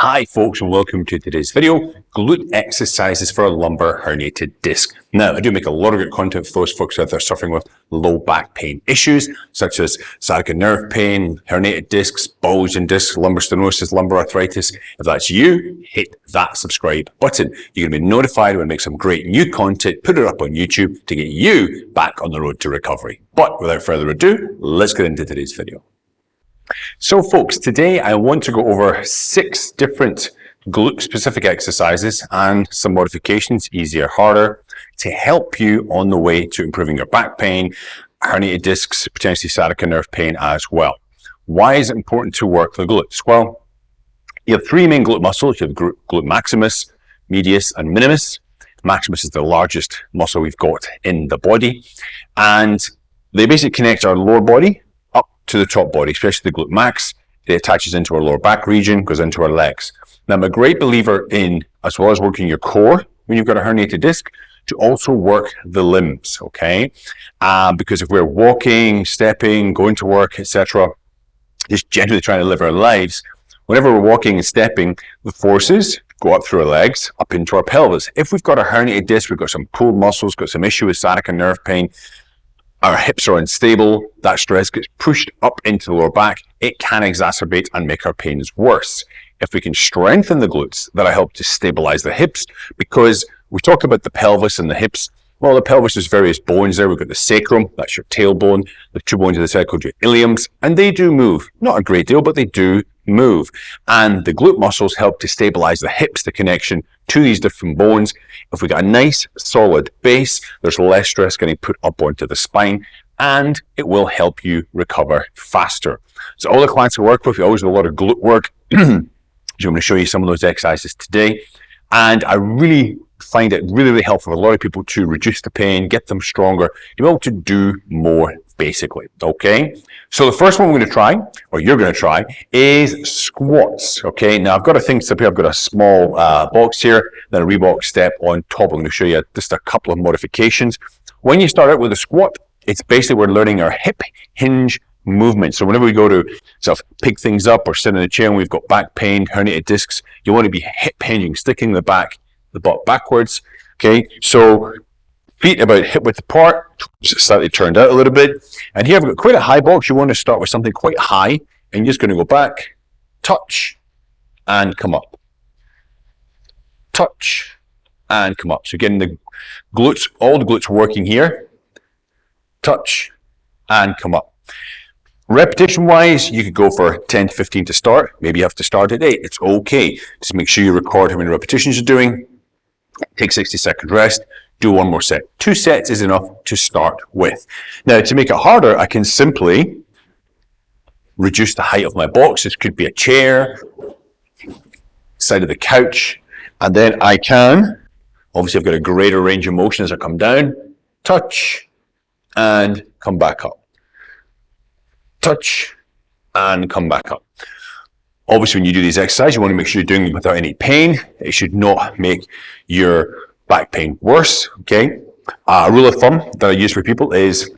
Hi folks, and welcome to today's video, glute exercises for a lumbar herniated disc. Now, I do make a lot of good content for those folks out there suffering with low back pain issues, such as sciatica nerve pain, herniated discs, bulging discs, lumbar stenosis, lumbar arthritis. If that's you, hit that subscribe button. You're going to be notified when I make some great new content, put it up on YouTube to get you back on the road to recovery. But without further ado, let's get into today's video. So folks, today I want to go over 6 different glute specific exercises and some modifications, easier, harder, to help you on the way to improving your back pain, herniated discs, potentially sciatica nerve pain as well. Why is it important to work the glutes? Well, you have 3 main glute muscles. You have glute maximus, medius, and minimus. Maximus is the largest muscle we've got in the body, and they basically connect our lower body to the top body, especially the glute max. It attaches into our lower back region, goes into our legs. Now, I'm a great believer in, as well as working your core when you've got a herniated disc, to also work the limbs, okay? Because if we're walking, stepping, going to work, etc., just generally trying to live our lives, whenever we're walking and stepping, the forces go up through our legs, up into our pelvis. If we've got a herniated disc, we've got some pulled muscles, got some issue with sciatica nerve pain, our hips are unstable, that stress gets pushed up into the lower back, it can exacerbate and make our pains worse. If we can strengthen the glutes, that'll help to stabilize the hips, because we talked about the pelvis and the hips. Well, the pelvis, there's various bones there. We've got the sacrum, that's your tailbone, the 2 bones of the side called your iliums, and they do move. Not a great deal, but they do move. And the glute muscles help to stabilize the hips, the connection to these different bones. If we got a nice solid base, there's less stress getting put up onto the spine, and it will help you recover faster. So all the clients I work with, we always do a lot of glute work. So I'm going to show you some of those exercises today. And I really find it really helpful for a lot of people to reduce the pain, get them stronger, to be able to do more basically, okay? So the first one we're going to try, or you're going to try, is squats, okay? Now I've got a thing up here, I've got a small box here, then a Reebok step on top. I'm going to show you just a couple of modifications. When you start out with a squat, it's basically we're learning our hip hinge movement. So whenever we go to sort of pick things up or sit in a chair and we've got back pain, herniated discs, you want to be hip hinging, sticking the butt backwards, okay? So feet about hip width apart, slightly turned out a little bit. And here I've got quite a high box. You want to start with something quite high, and you're just going to go back, touch, and come up. Touch, and come up. So getting the glutes, all the glutes working here. Touch, and come up. Repetition-wise, you could go for 10 to 15 to start. Maybe you have to start at 8. It's okay. Just make sure you record how many repetitions you're doing. Take 60-second rest. Do 1 more set. 2 sets is enough to start with. Now, to make it harder, I can simply reduce the height of my box. This could be a chair, side of the couch, and then I can, obviously I've got a greater range of motion as I come down, touch, and come back up. Touch, and come back up. Obviously, when you do these exercises, you want to make sure you're doing them without any pain. It should not make your back pain worse, okay? A rule of thumb that I use for people is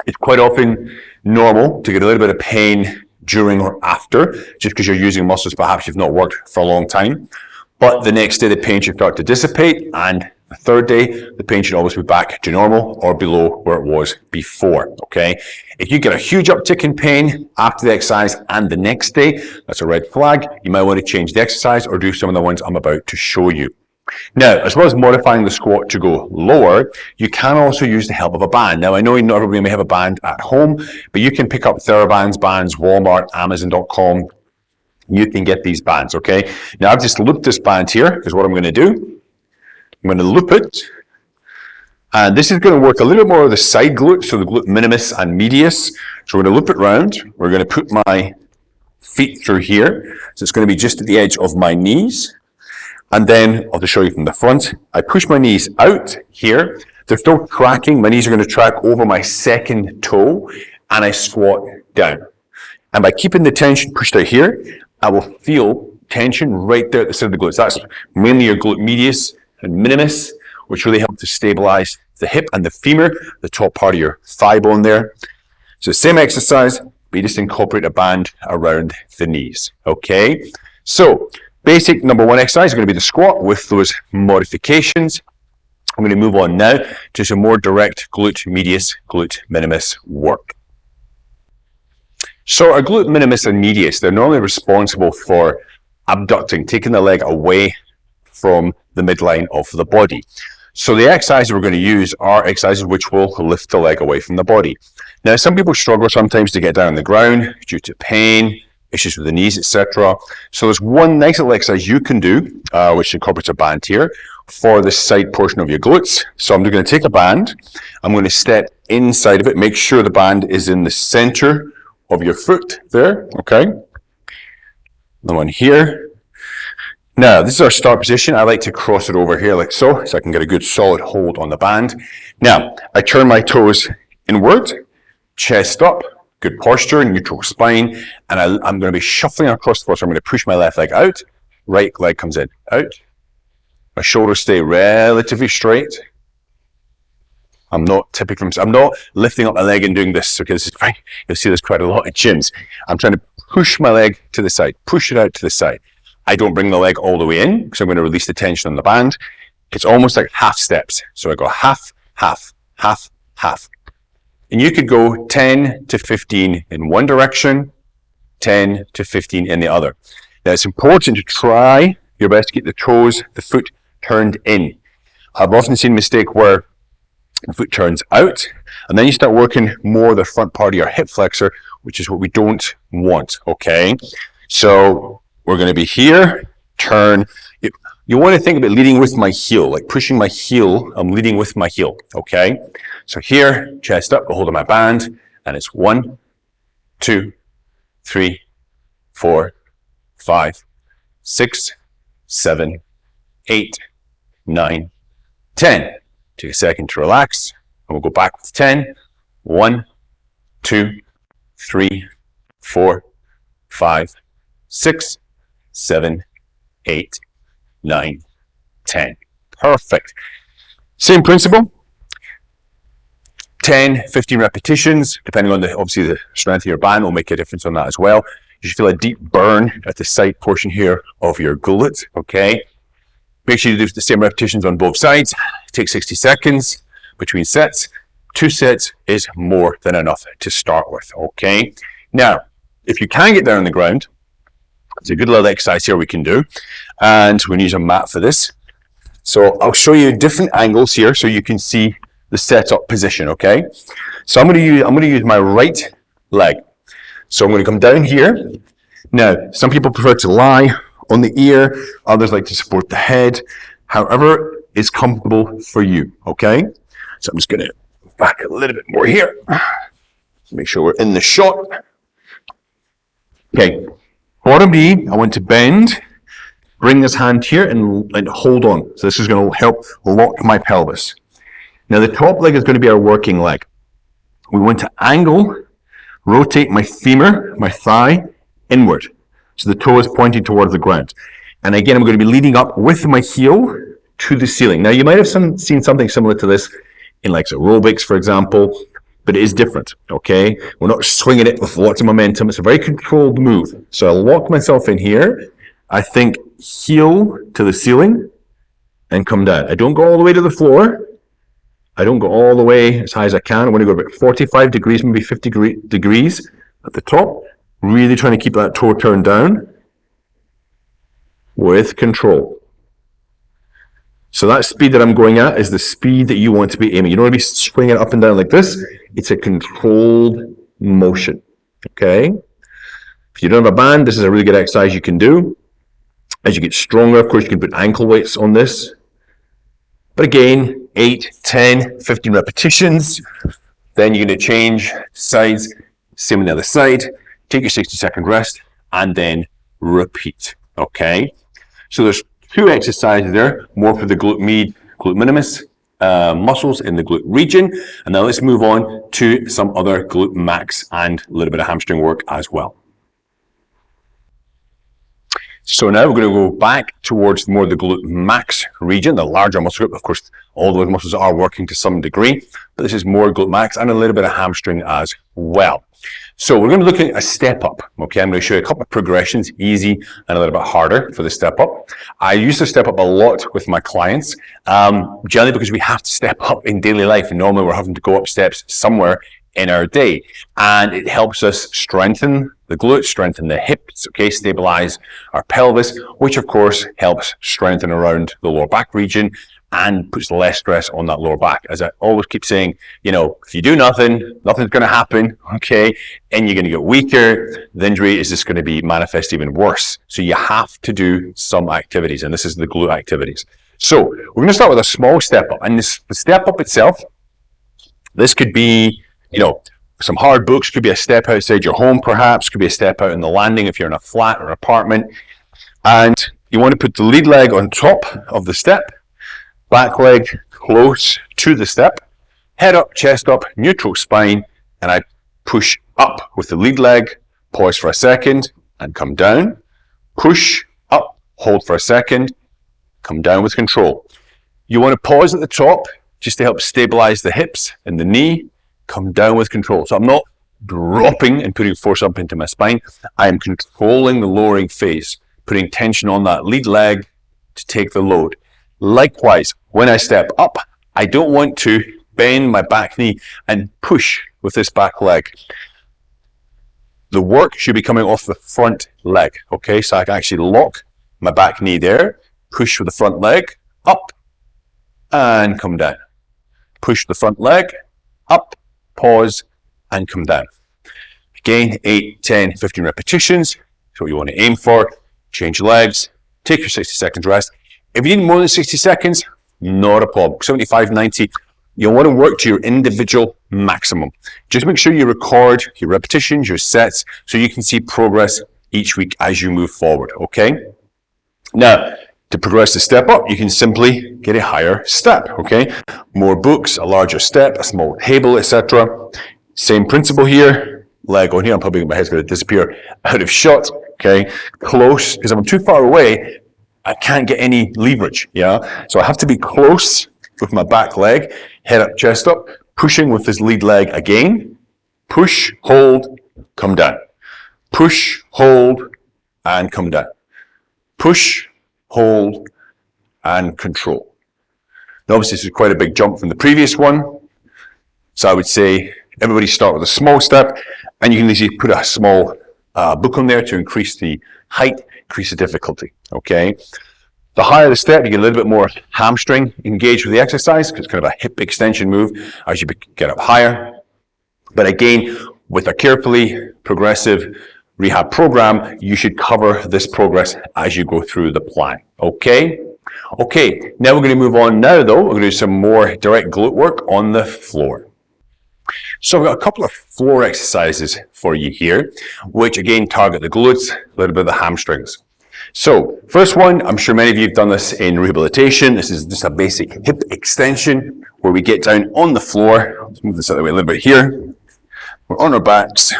it's quite often normal to get a little bit of pain during or after, just because you're using muscles perhaps you've not worked for a long time. But the next day, the pain should start to dissipate, and the third day, the pain should always be back to normal or below where it was before, okay? If you get a huge uptick in pain after the exercise and the next day, that's a red flag. You might want to change the exercise or do some of the ones I'm about to show you. Now, as well as modifying the squat to go lower, you can also use the help of a band. Now, I know not everybody may have a band at home, but you can pick up TheraBands, bands, Walmart, Amazon.com. You can get these bands, okay? Now, I've just looped this band here, because what I'm going to do, I'm going to loop it, and this is going to work a little bit more of the side glute, so the glute minimus and medius. So we're going to loop it round. We're going to put my feet through here, so it's going to be just at the edge of my knees. And then I'll just show you from the front. I push my knees out here. They're still tracking. My knees are going to track over my second toe, and I squat down. And by keeping the tension pushed out here, I will feel tension right there at the center of the glutes. That's mainly your glute medius and minimus, which really help to stabilize the hip and the femur, the top part of your thigh bone there. So same exercise, but you just incorporate a band around the knees, okay? So, basic number one exercise is going to be the squat with those modifications. I'm going to move on now to some more direct glute medius, glute minimus work. So our glute minimus and medius, they're normally responsible for abducting, taking the leg away from the midline of the body. So the exercises we're going to use are exercises which will lift the leg away from the body. Now, some people struggle sometimes to get down on the ground due to pain, issues with the knees, etc. So there's one nice little exercise you can do, which incorporates a band here, for the side portion of your glutes. So I'm going to take a band, I'm going to step inside of it, make sure the band is in the center of your foot there, okay? The one here. Now, this is our start position. I like to cross it over here like so I can get a good solid hold on the band. Now, I turn my toes inward, chest up, good posture, neutral spine, and I'm going to be shuffling across the floor. So I'm going to push my left leg out, right leg comes in, out. My shoulders stay relatively straight. I'm not lifting up my leg and doing this, okay, this is fine. You'll see this quite a lot at gyms. I'm trying to push my leg to the side, push it out to the side. I don't bring the leg all the way in because I'm going to release the tension on the band. It's almost like half steps. So I go half, half, half, half. And you could go 10 to 15 in one direction, 10 to 15 in the other. Now it's important to try your best to get the toes, the foot turned in. I've often seen a mistake where the foot turns out, and then you start working more the front part of your hip flexor, which is what we don't want, okay? So we're going to be here, turn. You want to think about leading with my heel, like pushing my heel, I'm leading with my heel, okay? So here, chest up, hold of my band, and it's 1, 2, 3, 4, 5, 6, 7, 8, 9, 10. Take a second to relax, and we'll go back with 10. 1, 2, 3, 4, 5, 6, 7, 8, 9, 10. Perfect. Same principle. 10, 15 repetitions, depending on obviously the strength of your band will make a difference on that as well. You should feel a deep burn at the side portion here of your glute, okay? Make sure you do the same repetitions on both sides. Take 60 seconds between sets. 2 sets is more than enough to start with, okay? Now, if you can get down on the ground, it's a good little exercise here we can do. And we're going to use a mat for this. So I'll show you different angles here so you can see the setup position, okay? So I'm going to use my right leg. So I'm going to come down here. Now, some people prefer to lie on the ear, others like to support the head, however is comfortable for you, okay? So I'm just going to back a little bit more here. Make sure we're in the shot. Okay, bottom knee, I want to bend, bring this hand here and hold on. So this is going to help lock my pelvis. Now the top leg is going to be our working leg. We want to angle, rotate my femur, my thigh, inward. So the toe is pointing towards the ground. And again, I'm going to be leading up with my heel to the ceiling. Now you might have seen something similar to this in like aerobics, for example, but it is different, okay? We're not swinging it with lots of momentum. It's a very controlled move. So I'll lock myself in here. I think heel to the ceiling and come down. I don't go all the way to the floor. I don't go all the way as high as I can. I want to go about 45 degrees, maybe 50 degrees at the top. Really trying to keep that toe turned down with control. So that speed that I'm going at is the speed that you want to be aiming. You don't want to be swinging it up and down like this. It's a controlled motion, okay? If you don't have a band, this is a really good exercise you can do. As you get stronger, of course, you can put ankle weights on this. But again, 8, 10, 15 repetitions. Then you're going to change sides, same on the other side. Take your 60-second rest, and then repeat, okay? So there's 2 exercises there, more for the glute minimus muscles in the glute region. And now let's move on to some other glute max and a little bit of hamstring work as well. So now we're going to go back towards more the glute max region, the larger muscle group. Of course, all those muscles are working to some degree, but this is more glute max and a little bit of hamstring as well. So we're going to be looking at a step up. Okay, I'm going to show you a couple of progressions, easy and a little bit harder for the step up. I use the step up a lot with my clients, generally because we have to step up in daily life. And normally we're having to go up steps somewhere in our day, and it helps us strengthen the glutes, strengthen the hips, okay, stabilize our pelvis, which of course helps strengthen around the lower back region and puts less stress on that lower back. As I always keep saying, you know, if you do nothing, nothing's going to happen, okay, and you're going to get weaker. The injury is just going to be manifest even worse. So you have to do some activities, and this is the glute activities. So we're going to start with a small step up, and the step up itself, this could be, you know, some hard books, could be a step outside your home perhaps, could be a step out in the landing if you're in a flat or apartment. And you want to put the lead leg on top of the step, back leg close to the step, head up, chest up, neutral spine, and I push up with the lead leg, pause for a second, and come down. Push up, hold for a second, come down with control. You want to pause at the top just to help stabilize the hips and the knee. Come down with control. So I'm not dropping and putting force up into my spine. I am controlling the lowering phase, putting tension on that lead leg to take the load. Likewise, when I step up, I don't want to bend my back knee and push with this back leg. The work should be coming off the front leg, okay? So I can actually lock my back knee there, push with the front leg, up, and come down. Push the front leg, up, pause, and come down. Again, 8, 10, 15 repetitions. So what you want to aim for. Change legs, take your 60 seconds rest. If you need more than 60 seconds, not a problem. 75, 90, you'll want to work to your individual maximum. Just make sure you record your repetitions, your sets, so you can see progress each week as you move forward, okay? Now, to progress the step up, you can simply get a higher step, okay? More books, a larger step, a small table, etc. Same principle here. Leg on here, I'm probably, my head's going to disappear out of shot, okay? Close, because if I'm too far away, I can't get any leverage, yeah? So I have to be close with my back leg, head up, chest up, pushing with this lead leg again. Push, hold, come down. Push, hold, and come down. Push, hold, and control. Now obviously this is quite a big jump from the previous one. So I would say everybody start with a small step, and you can easily put a small book on there to increase the height, increase the difficulty, okay? The higher the step, you get a little bit more hamstring engaged with the exercise, because it's kind of a hip extension move as you get up higher. But again, with a carefully progressive rehab program, you should cover this progress as you go through the plan, okay? Okay, now we're going to move on now though. We're going to do some more direct glute work on the floor. So I've got a couple of floor exercises for you here, which again target the glutes, a little bit of the hamstrings. So first one, I'm sure many of you have done this in rehabilitation. This is just a basic hip extension where we get down on the floor. Let's move this out of the way a little bit here. We're on our backs.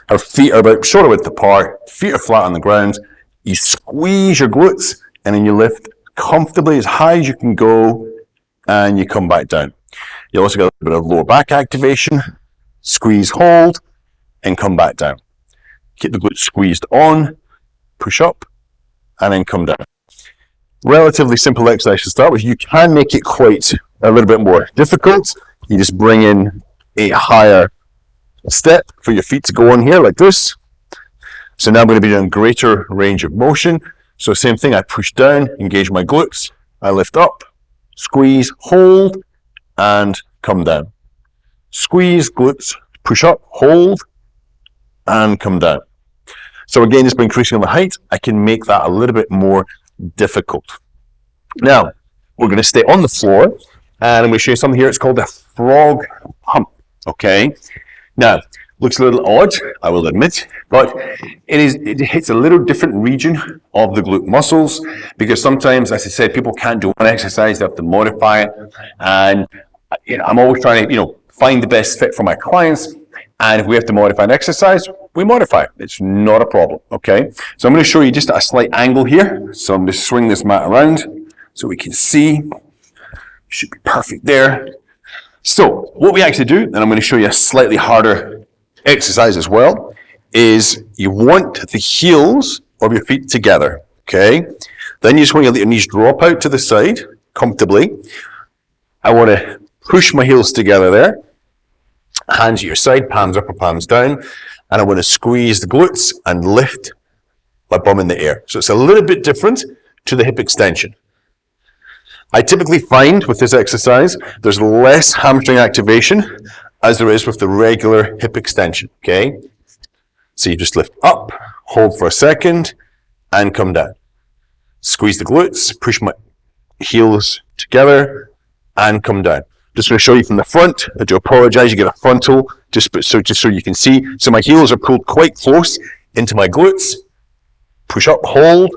Our feet are about shoulder width apart. Feet are flat on the ground. You squeeze your glutes and then you lift comfortably as high as you can go and you come back down. You also get a bit of lower back activation. Squeeze, hold, and come back down. Keep the glutes squeezed on, push up, and then come down. Relatively simple exercise to start with. You can make it quite a little bit more difficult. You just bring in a higher step for your feet to go on here like this. So now I'm going to be doing greater range of motion. So same thing, I push down, engage my glutes, I lift up, squeeze, hold, and come down. Squeeze, glutes, push up, hold, and come down. So again, just by increasing the height, I can make that a little bit more difficult. Now, we're going to stay on the floor, and I'm going to show you something here. It's called a frog hump, okay? Now, looks a little odd, I will admit, but it hits a little different region of the glute muscles, because sometimes, as I said, people can't do one exercise, they have to modify it, and I'm always trying to, find the best fit for my clients, and if we have to modify an exercise, we modify it. It's not a problem, okay? So I'm going to show you just a slight angle here. So I'm going to swing this mat around so we can see. Should be perfect there. So what we actually do, and I'm going to show you a slightly harder exercise as well is you want the heels of your feet together, okay? Then you just want to let your knees drop out to the side comfortably. I want to push my heels together there. Hands at your side, palms up or palms down. And I want to squeeze the glutes and lift my bum in the air. So it's a little bit different to the hip extension. I typically find with this exercise, there's less hamstring activation as there is with the regular hip extension, okay? So you just lift up, hold for a second, and come down. Squeeze the glutes, push my heels together, and come down. Just going to show you from the front. I do apologize, you get a frontal, just so you can see. So my heels are pulled quite close into my glutes. Push up, hold,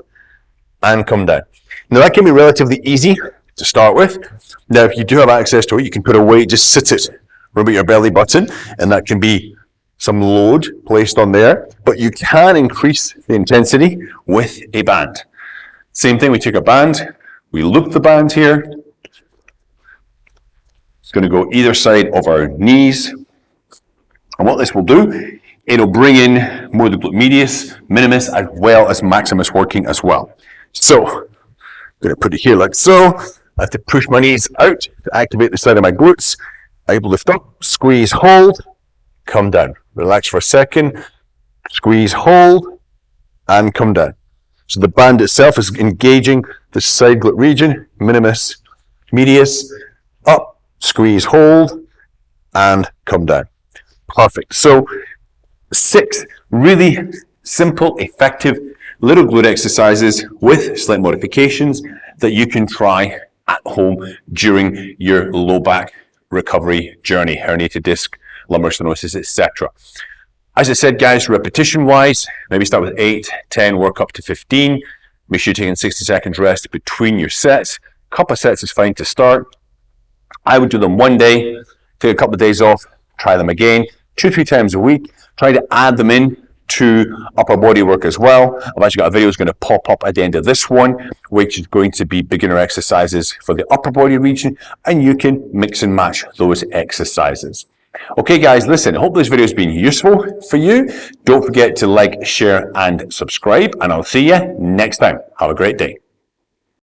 and come down. Now that can be relatively easy to start with. Now if you do have access to it, you can put a weight, just sit it right at your belly button, and that can be some load placed on there, but you can increase the intensity with a band. Same thing, we take a band, we loop the band here. It's going to go either side of our knees. And what this will do, it'll bring in more the glute medius, minimus, as well as maximus working as well. So, I'm going to put it here like so. I have to push my knees out to activate the side of my glutes. I lift up, squeeze, hold, come down. Relax for a second, squeeze, hold, and come down. So the band itself is engaging the side glute region, minimus, medius, up, squeeze, hold, and come down. Perfect. So 6 really simple, effective little glute exercises with slight modifications that you can try at home during your low back recovery journey, herniated disc, lumbar stenosis, etc. As I said, guys, repetition-wise, maybe start with 8, 10, work up to 15. Make sure you're taking 60 seconds rest between your sets. A couple of sets is fine to start. I would do them one day, take a couple of days off, try them again, 2-3 times a week. Try to add them in to upper body work as well. I've actually got a video that's going to pop up at the end of this one, which is going to be beginner exercises for the upper body region, and you can mix and match those exercises. Okay guys, listen, I hope this video has been useful for you. Don't forget to like, share, and subscribe, and I'll see you next time. Have a great day.